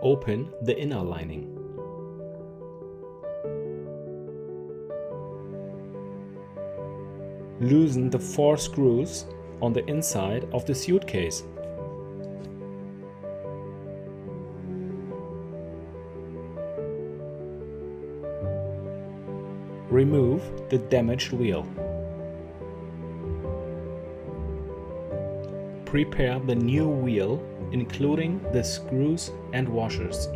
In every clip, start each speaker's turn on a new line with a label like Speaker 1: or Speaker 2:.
Speaker 1: open the inner lining. Loosen the 4 screws on the inside of the suitcase. Remove the damaged wheel. Prepare the new wheel, including the screws and washers.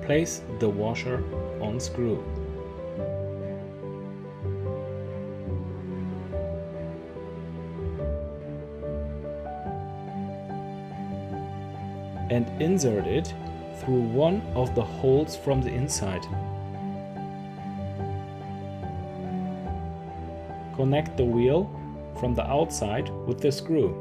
Speaker 1: Place the washer on screw. And insert it through one of the holes from the inside. Connect the wheel from the outside with the screw.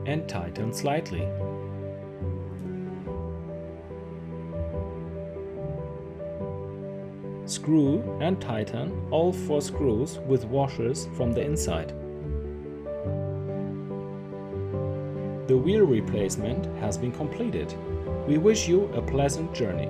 Speaker 1: And tighten slightly. Screw and tighten all 4 screws with washers from the inside. The wheel replacement has been completed. We wish you a pleasant journey.